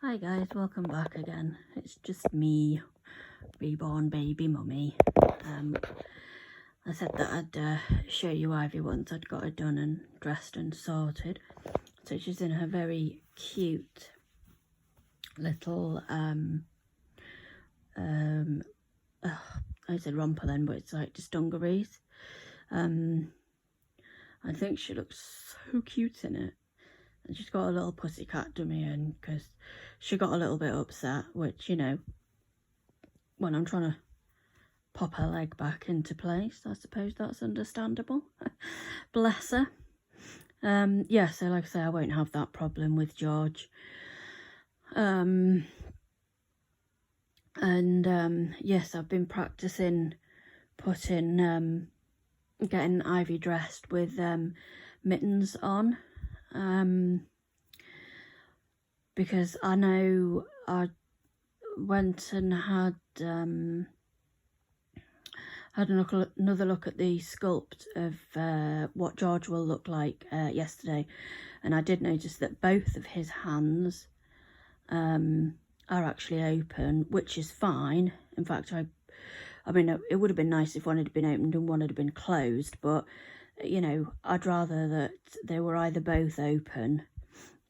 Hi guys, welcome back again. It's just me, reborn baby mummy. I said that I'd show you Ivy once I'd got her done and dressed and sorted. So she's in her very cute little I said romper then, but it's like just dungarees. I think she looks so cute in it. And she's got a little pussycat dummy in because she got a little bit upset, which, you know, when I'm trying to pop her leg back into place, I suppose that's understandable. Bless her. Yeah, so like I say, I won't have that problem with George. Yes, I've been practicing putting, getting Ivy dressed with mittens on. Because I know I went and had another look at the sculpt of what George will look like yesterday, and I did notice that both of his hands are actually open, which is fine. In fact, I mean, it would have been nice if one had been opened and one had been closed, but you know, I'd rather that they were either both open,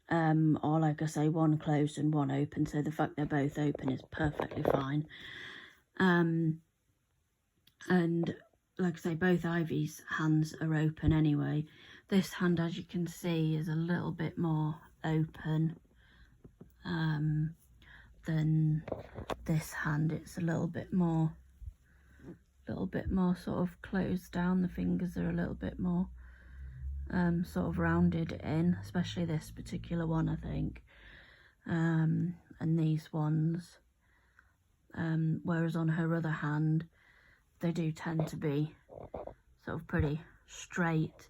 or like I say, one closed and one open. So the fact they're both open is perfectly fine. And like I say, both Ivy's hands are open anyway. This hand, as you can see, is a little bit more open than this hand. It's a little bit more sort of closed down. The fingers are a little bit more sort of rounded in, especially this particular one, I think, and these ones, whereas on her other hand they do tend to be sort of pretty straight.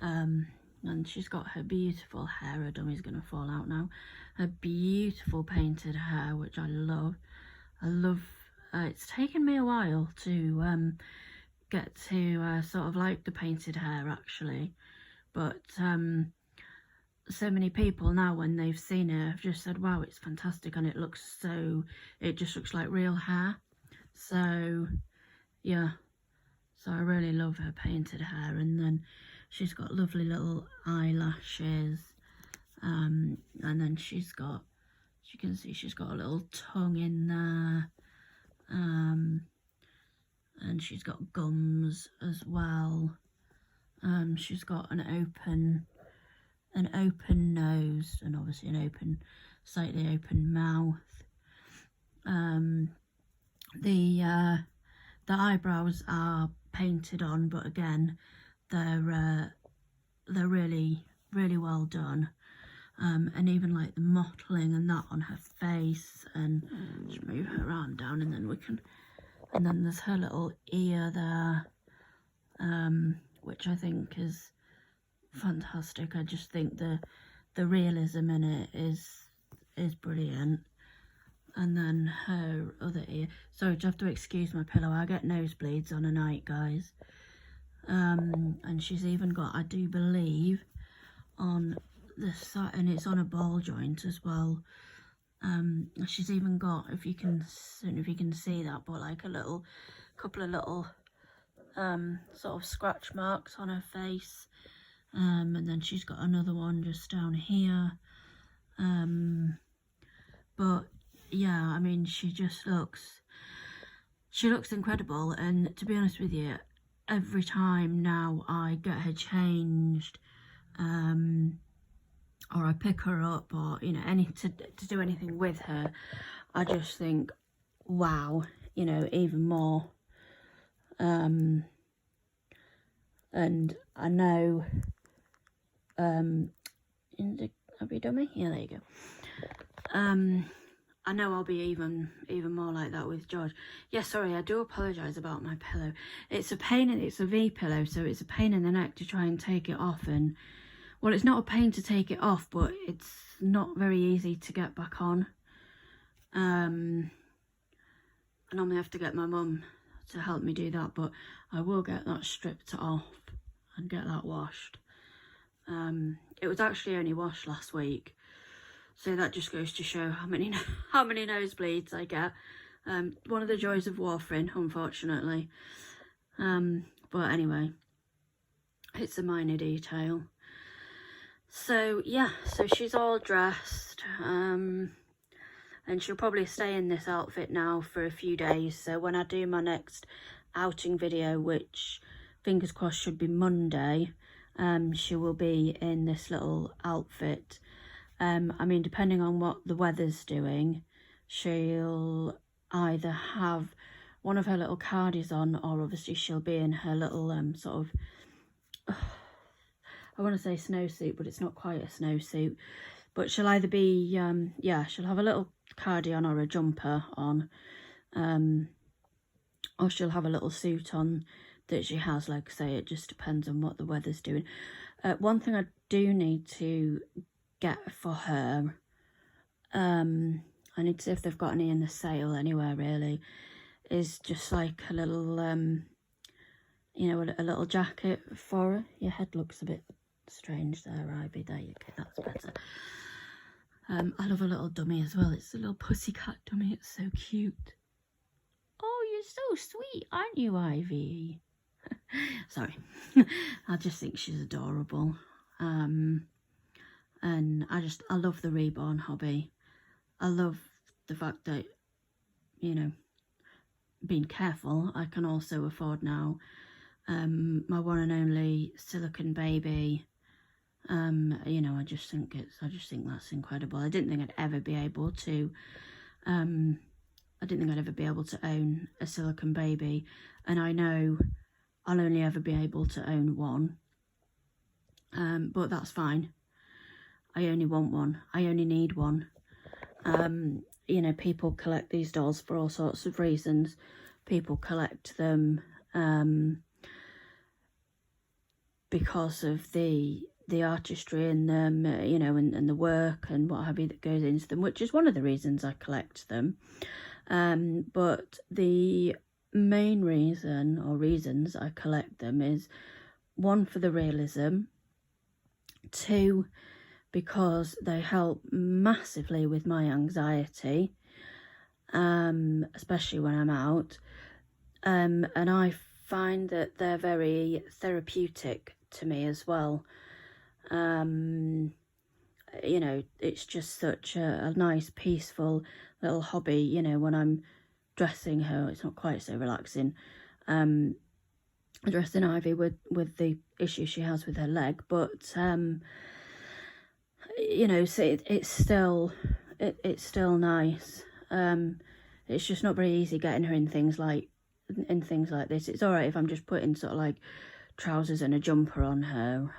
And she's got her beautiful hair. Her dummy's gonna fall out now. Her beautiful painted hair, which I love. It's taken me a while to get to sort of like the painted hair, actually, but so many people now, when they've seen it, have just said, wow, it's fantastic, and it just looks like real hair. So yeah, so I really love her painted hair. And then she's got lovely little eyelashes, and then she's got, as you can see, she's got a little tongue in there, and she's got gums as well. She's got an open nose, and obviously an slightly open mouth. The eyebrows are painted on, but again, they're really well done. And even like the mottling and that on her face, and just move her arm down, and then there's her little ear there, which I think is fantastic. I just think the realism in it is brilliant. And then her other ear, sorry, you have to excuse my pillow, I get nosebleeds on a night, guys. And she's even got, I do believe, on the side, and it's on a ball joint as well. She's even got, if you can see that, but like a couple of little sort of scratch marks on her face. And then she's got another one just down here. But yeah, I mean, she looks incredible. And to be honest with you, every time now I get her changed, or I pick her up, or you know, to do anything with her, I just think, wow, you know, even more. And I know, have you done me? Yeah, there you go. I know I'll be even more like that with George. Yeah, sorry, I do apologise about my pillow. It's a V pillow, so it's a pain in the neck to try and take it off. And well, it's not a pain to take it off, but it's not very easy to get back on. I normally have to get my mum to help me do that, but I will get that stripped off and get that washed. It was actually only washed last week, So that just goes to show how many how many nosebleeds I get. One of the joys of warfarin, unfortunately. But anyway, it's a minor detail. So yeah, so she's all dressed, and she'll probably stay in this outfit now for a few days. So when I do my next outing video, which fingers crossed should be Monday, she will be in this little outfit. I mean, depending on what the weather's doing, she'll either have one of her little cardies on, or obviously she'll be in her little sort of, I want to say snowsuit, but it's not quite a snowsuit. But she'll either be, yeah, she'll have a little cardigan or a jumper on, or she'll have a little suit on that she has. Like I say, it just depends on what the weather's doing. One thing I do need to get for her, I need to see if they've got any in the sale anywhere really, is just like a little, you know, a little jacket for her. Your head looks a bit strange there, Ivy. There you go, that's better. I love a little dummy as well. It's a little pussycat dummy. It's so cute. Oh, you're so sweet, aren't you, Ivy? Sorry. I just think she's adorable. And I love the reborn hobby. I love the fact that, you know, being careful, I can also afford now my one and only silicone baby. You know, I just think that's incredible. I didn't think I'd ever be able to own a silicone baby, and I know I'll only ever be able to own one. But that's fine. I only want one. I only need one. You know, people collect these dolls for all sorts of reasons. People collect them because of the artistry in them, you know, and the work and what have you that goes into them, which is one of the reasons I collect them. But the main reason, or reasons I collect them, is one, for the realism, two, because they help massively with my anxiety, especially when I'm out, and I find that they're very therapeutic to me as well. You know, it's just such a nice, peaceful little hobby. You know, when I'm dressing her, it's not quite so relaxing. Dressing Ivy with the issue she has with her leg, but you know, so it's still nice. It's just not very easy getting her in things like this. It's all right if I'm just putting sort of like trousers and a jumper on her.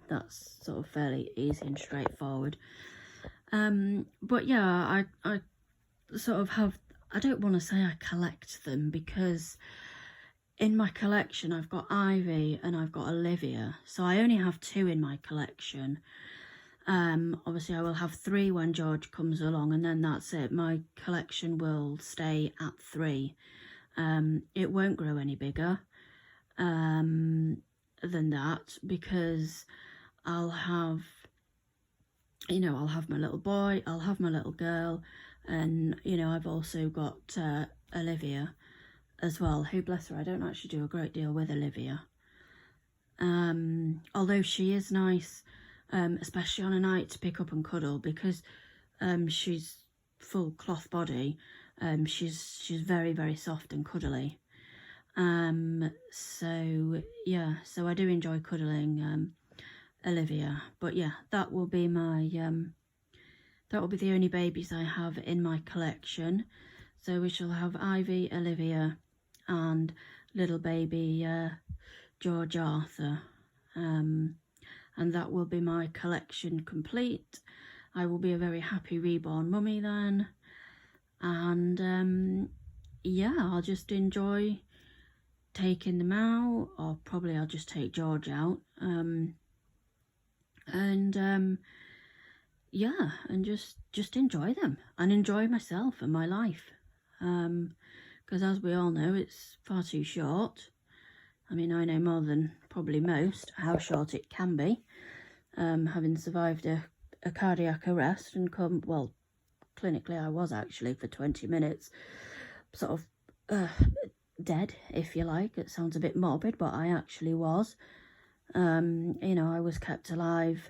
That's sort of fairly easy and straightforward. But yeah, I sort of have, I don't want to say I collect them, because in my collection I've got Ivy and I've got Olivia, so I only have two in my collection. Obviously I will have three when George comes along, and then that's it. My collection will stay at three. It won't grow any bigger than that, because I'll have, you know, I'll have my little boy, I'll have my little girl, and, you know, I've also got Olivia as well, who, bless her, I don't actually do a great deal with Olivia. Although she is nice, especially on a night, to pick up and cuddle, because she's full cloth body. She's very, very soft and cuddly. So yeah, so I do enjoy cuddling Olivia. But yeah, that will be my that will be the only babies I have in my collection. So we shall have Ivy, Olivia, and little baby George Arthur. And that will be my collection complete. I will be a very happy reborn mummy then. And yeah, I'll just enjoy taking them out, or probably I'll just take George out. Yeah, and just enjoy them and enjoy myself and my life. Because as we all know, it's far too short. I mean, I know more than probably most how short it can be, having survived a a cardiac arrest and come, well, clinically I was actually for 20 minutes, sort of dead, if you like. It sounds a bit morbid, but I actually was. You know, I was kept alive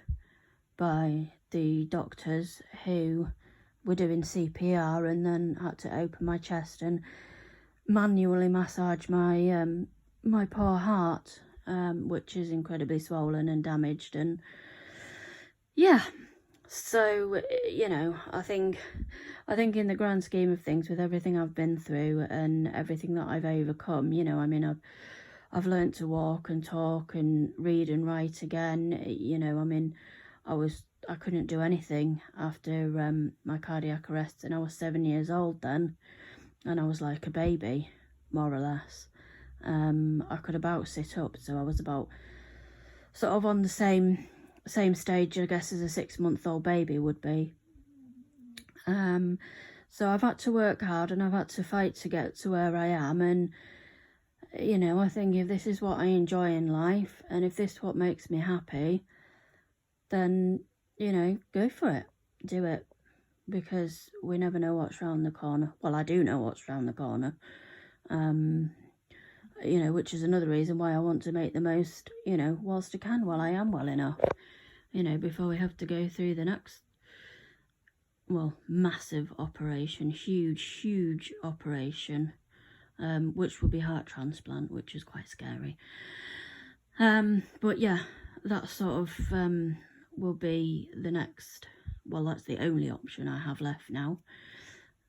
by the doctors who were doing CPR and then had to open my chest and manually massage my my poor heart, which is incredibly swollen and damaged. And yeah, so, you know, I think in the grand scheme of things, with everything I've been through and everything that I've overcome, you know, I mean, I've learned to walk and talk and read and write again. You know, I mean, I couldn't do anything after my cardiac arrest, and I was 7 years old then, and I was like a baby, more or less. I could about sit up, so I was about sort of on the same stage, I guess, as a 6-month-old baby would be. So I've had to work hard and I've had to fight to get to where I am. And, you know, I think if this is what I enjoy in life and if this is what makes me happy, then, you know, go for it. Do it. Because we never know what's round the corner. Well, I do know what's round the corner. You know, which is another reason why I want to make the most, you know, whilst I can, while I am well enough. You know, before we have to go through the next, well, massive operation, huge operation, which will be heart transplant, which is quite scary. But yeah, that sort of will be the next, well, that's the only option I have left now.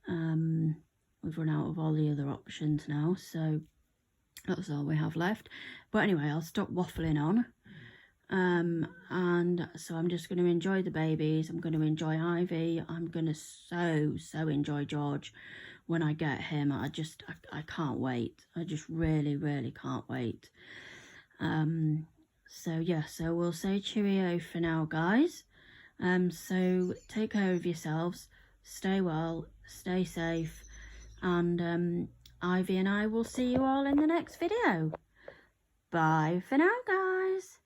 We've run out of all the other options now, so that's all we have left. But anyway, I'll stop waffling on. And so I'm just going to enjoy the babies. I'm going to enjoy Ivy. I'm going to so enjoy George when I get him. I can't wait. I just really can't wait. So yeah, so we'll say cheerio for now, guys. So take care of yourselves, stay well, stay safe, and Ivy and I will see you all in the next video. Bye for now, guys.